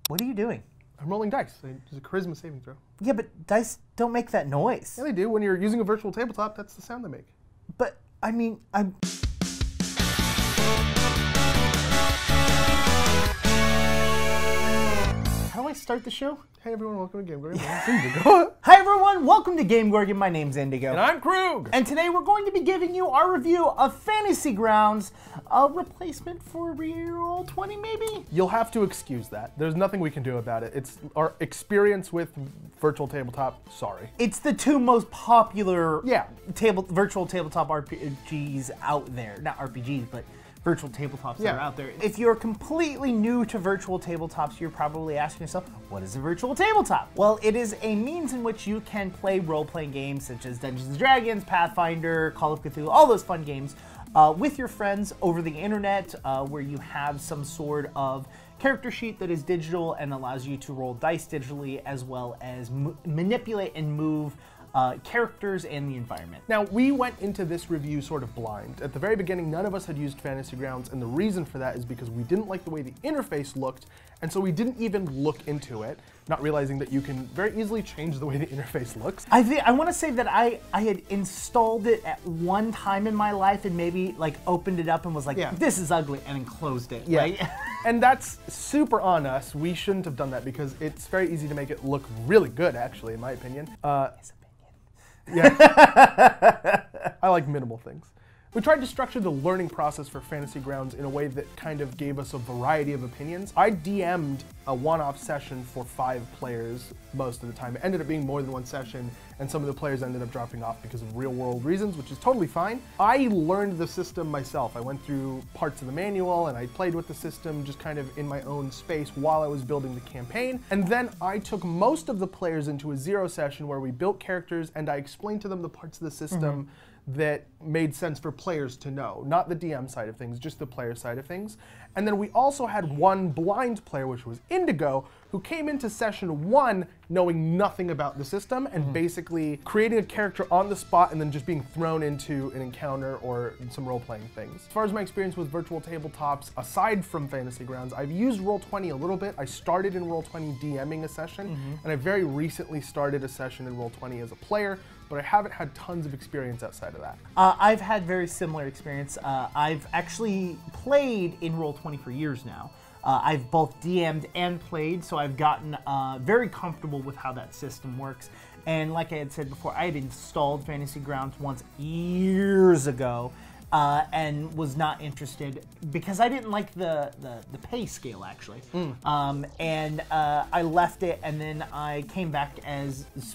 What are you doing? I'm rolling dice. It's a charisma saving throw. Yeah, but dice don't make that noise. Yeah, they do. When you're using a virtual tabletop, that's the sound they make. But, I mean, I'm... How do I start the show? Hey everyone, welcome to GameGorgon. Hi everyone, welcome to GameGorgon. My name's Indigo. And I'm Krug. And today we're going to be giving you our review of Fantasy Grounds, a replacement for Roll20 maybe? You'll have to excuse that. There's nothing we can do about it. It's our experience with virtual tabletop, sorry. It's the two most popular virtual tabletop RPGs out there. Not RPGs, but virtual tabletops that are out there. If you're completely new to virtual tabletops, you're probably asking yourself, what is a virtual tabletop? Well, it is a means in which you can play role-playing games such as Dungeons & Dragons, Pathfinder, Call of Cthulhu, all those fun games with your friends over the internet, where you have some sort of character sheet that is digital and allows you to roll dice digitally, as well as manipulate and move characters and the environment. Now, we went into this review sort of blind. At the very beginning, none of us had used Fantasy Grounds, and the reason for that is because we didn't like the way the interface looked, and so we didn't even look into it, not realizing that you can very easily change the way the interface looks. I want to say that I had installed it at one time in my life and maybe like opened it up and was like, this is ugly, and then closed it. Yeah. Right? And that's super on us. We shouldn't have done that because it's very easy to make it look really good, actually, in my opinion. Yeah, I like minimal things. We tried to structure the learning process for Fantasy Grounds in a way that kind of gave us a variety of opinions. I DM'd a one-off session for 5 players most of the time. It ended up being more than one session, and some of the players ended up dropping off because of real-world reasons, which is totally fine. I learned the system myself. I went through parts of the manual, and I played with the system just kind of in my own space while I was building the campaign. And then I took most of the players into a 0 session where we built characters, and I explained to them the parts of the system that made sense for players to know. Not the DM side of things, just the player side of things. And then we also had one blind player, which was Indigo, who came into session 1 knowing nothing about the system and basically creating a character on the spot and then just being thrown into an encounter or some role-playing things. As far as my experience with virtual tabletops, aside from Fantasy Grounds, I've used Roll20 a little bit. I started in Roll20 DMing a session, and I very recently started a session in Roll20 as a player, but I haven't had tons of experience outside of that. I've had very similar experience. I've actually played in Roll20 for years now. I've both DM'd and played, so I've gotten very comfortable with how that system works. And like I had said before, I had installed Fantasy Grounds once years ago and was not interested because I didn't like the pay scale, actually. And I left it, and then I came back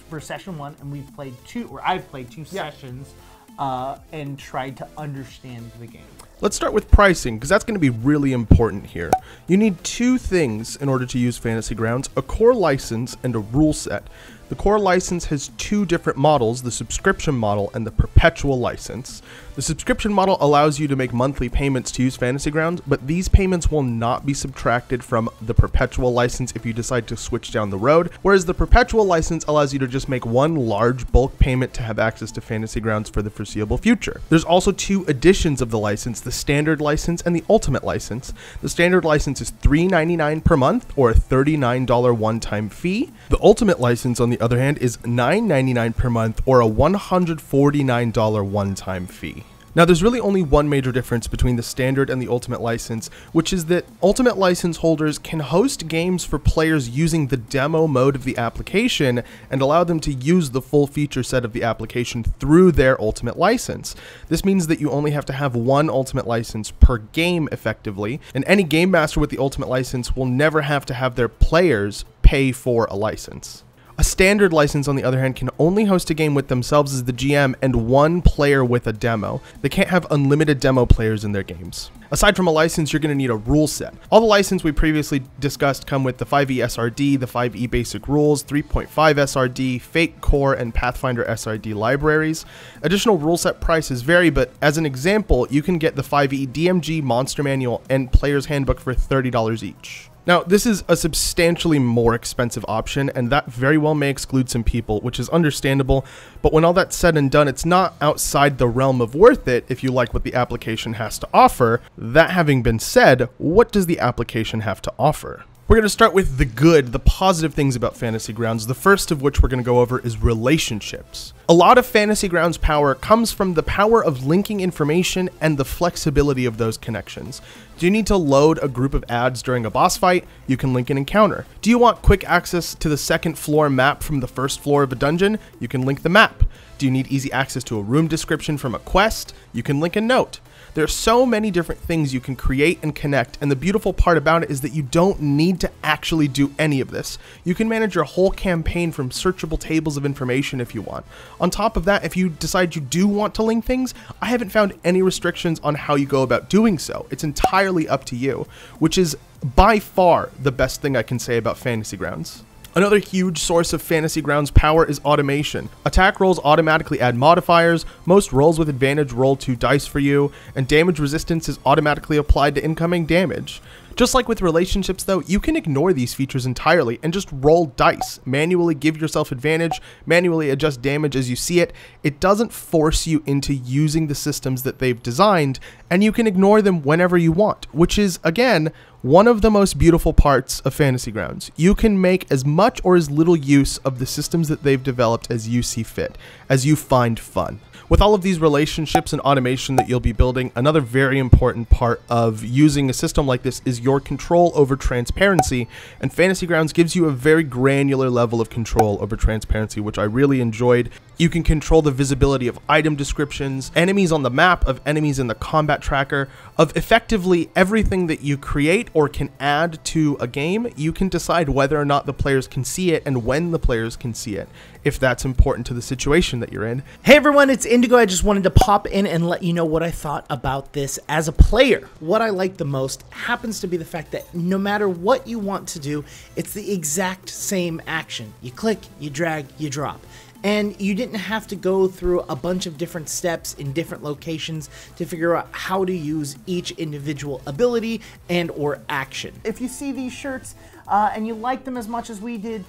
for session 1, and we've played I've played 2 sessions and tried to understand the game. Let's start with pricing, because that's going to be really important here. You need 2 things in order to use Fantasy Grounds: a core license and a rule set. The core license has 2 different models, the subscription model and the perpetual license. The subscription model allows you to make monthly payments to use Fantasy Grounds, but these payments will not be subtracted from the perpetual license if you decide to switch down the road, whereas the perpetual license allows you to just make one large bulk payment to have access to Fantasy Grounds for the foreseeable future. There's also 2 editions of the license, the standard license and the ultimate license. The standard license is $3.99 per month, or a $39 one-time fee. The ultimate license, on the other hand, is $9.99 per month, or a $149 one-time fee. Now, there's really only one major difference between the standard and the ultimate license, which is that ultimate license holders can host games for players using the demo mode of the application and allow them to use the full feature set of the application through their ultimate license. This means that you only have to have one ultimate license per game effectively, and any game master with the ultimate license will never have to have their players pay for a license. A standard license, on the other hand, can only host a game with themselves as the GM and one player with a demo. They can't have unlimited demo players in their games. Aside from a license, you're going to need a rule set. All the licenses we previously discussed come with the 5e SRD, the 5e basic rules, 3.5 SRD, Fate Core, and Pathfinder SRD libraries. Additional rule set prices vary, but as an example, you can get the 5e DMG Monster Manual and Player's Handbook for $30 each. Now, this is a substantially more expensive option, and that very well may exclude some people, which is understandable, but when all that's said and done, it's not outside the realm of worth it if you like what the application has to offer. That having been said, what does the application have to offer? We're going to start with the good, the positive things about Fantasy Grounds, the first of which we're going to go over is relationships. A lot of Fantasy Grounds power comes from the power of linking information and the flexibility of those connections. Do you need to load a group of ads during a boss fight? You can link an encounter. Do you want quick access to the second floor map from the first floor of a dungeon? You can link the map. Do you need easy access to a room description from a quest? You can link a note. There are so many different things you can create and connect, and the beautiful part about it is that you don't need to actually do any of this. You can manage your whole campaign from searchable tables of information if you want. On top of that, if you decide you do want to link things, I haven't found any restrictions on how you go about doing so. It's entirely up to you, which is by far the best thing I can say about Fantasy Grounds. Another huge source of Fantasy Grounds power is automation. Attack rolls automatically add modifiers, most rolls with advantage roll 2 dice for you, and damage resistance is automatically applied to incoming damage. Just like with relationships though, you can ignore these features entirely and just roll dice, manually give yourself advantage, manually adjust damage as you see it. It doesn't force you into using the systems that they've designed, and you can ignore them whenever you want, which is, again, one of the most beautiful parts of Fantasy Grounds. You can make as much or as little use of the systems that they've developed as you see fit, as you find fun. With all of these relationships and automation that you'll be building, another very important part of using a system like this is your control over transparency, and Fantasy Grounds gives you a very granular level of control over transparency, which I really enjoyed. You can control the visibility of item descriptions, enemies on the map, of enemies in the combat tracker, of effectively everything that you create or can add to a game. You can decide whether or not the players can see it and when the players can see it, if that's important to the situation that you're in. Hey everyone, it's Indigo. I just wanted to pop in and let you know what I thought about this as a player. What I like the most happens to be the fact that no matter what you want to do, it's the exact same action. You click, you drag, you drop. And you didn't have to go through a bunch of different steps in different locations to figure out how to use each individual ability and or action. If you see these shirts and you like them as much as we did,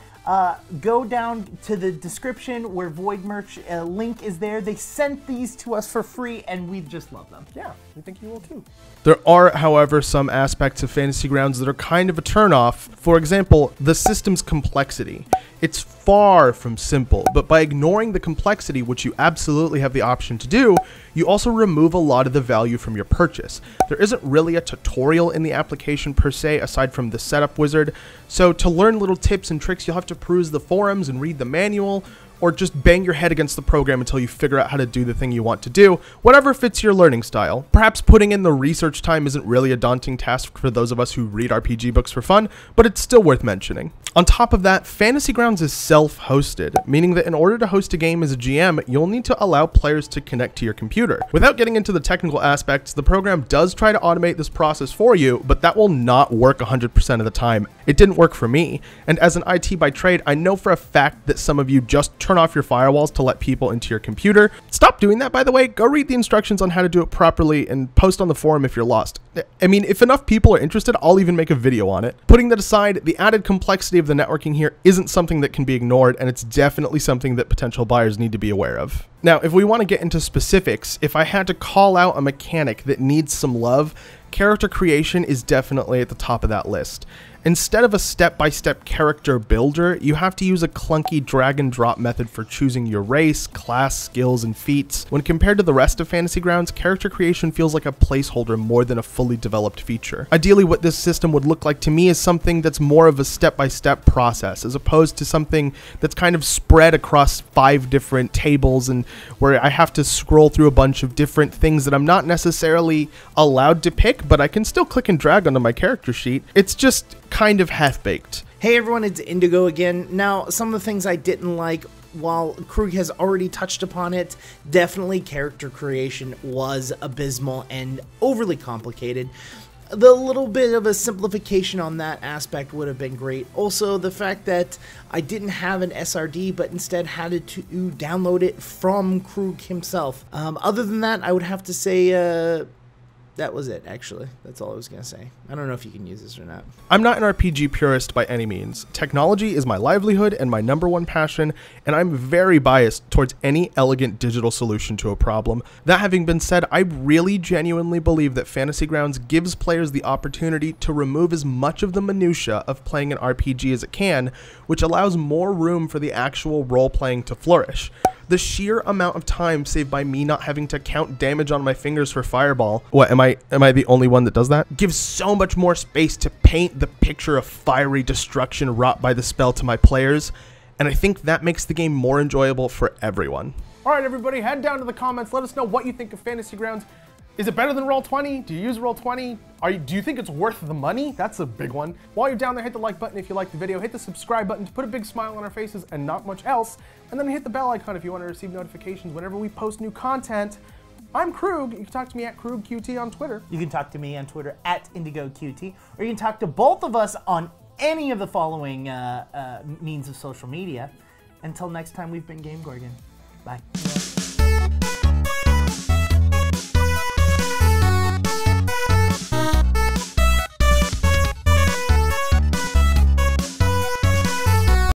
go down to the description where Void Merch link is there. They sent these to us for free and we just love them. Yeah, we think you will too. There are, however, some aspects of Fantasy Grounds that are kind of a turnoff. For example, the system's complexity. It's far from simple, but by ignoring the complexity, which you absolutely have the option to do, you also remove a lot of the value from your purchase. There isn't really a tutorial in the application per se, aside from the setup wizard, so to learn little tips and tricks, you'll have to peruse the forums and read the manual, or just bang your head against the program until you figure out how to do the thing you want to do, whatever fits your learning style. Perhaps putting in the research time isn't really a daunting task for those of us who read RPG books for fun, but it's still worth mentioning. On top of that, Fantasy Grounds is self-hosted, meaning that in order to host a game as a GM, you'll need to allow players to connect to your computer. Without getting into the technical aspects, the program does try to automate this process for you, but that will not work 100% of the time. It didn't work for me, and as an IT by trade, I know for a fact that some of you just turn off your firewalls to let people into your computer. Stop doing that, by the way. Go read the instructions on how to do it properly and post on the forum if you're lost. I mean, if enough people are interested, I'll even make a video on it. Putting that aside, the added complexity of the networking here isn't something that can be ignored, and it's definitely something that potential buyers need to be aware of. Now, if we want to get into specifics, if I had to call out a mechanic that needs some love, character creation is definitely at the top of that list. Instead of a step-by-step character builder, you have to use a clunky drag-and-drop method for choosing your race, class, skills, and feats. When compared to the rest of Fantasy Grounds, character creation feels like a placeholder more than a fully developed feature. Ideally, what this system would look like to me is something that's more of a step-by-step process, as opposed to something that's kind of spread across 5 different tables and where I have to scroll through a bunch of different things that I'm not necessarily allowed to pick, but I can still click and drag onto my character sheet. It's just kind of half-baked. Hey everyone, it's Indigo again. Now, some of the things I didn't like, while Krug has already touched upon it, definitely character creation was abysmal and overly complicated. The little bit of a simplification on that aspect would have been great. Also, the fact that I didn't have an SRD, but instead had to download it from Krug himself. Other than that, I would have to say, that was it, actually. That's all I was going to say. I don't know if you can use this or not. I'm not an RPG purist by any means. Technology is my livelihood and my #1 passion, and I'm very biased towards any elegant digital solution to a problem. That having been said, I really genuinely believe that Fantasy Grounds gives players the opportunity to remove as much of the minutia of playing an RPG as it can, which allows more room for the actual role-playing to flourish. The sheer amount of time saved by me not having to count damage on my fingers for Fireball, what, am I the only one that does that? Gives so much more space to paint the picture of fiery destruction wrought by the spell to my players, and I think that makes the game more enjoyable for everyone. All right, everybody, head down to the comments. Let us know what you think of Fantasy Grounds. Is it better than Roll20? Do you use Roll20? Do you think it's worth the money? That's a big one. While you're down there, hit the like button if you like the video, hit the subscribe button to put a big smile on our faces and not much else, and then hit the bell icon if you want to receive notifications whenever we post new content. I'm Krug. You can talk to me at KrugQT on Twitter. You can talk to me on Twitter at IndigoQT, or you can talk to both of us on any of the following means of social media. Until next time, we've been GameGorgon.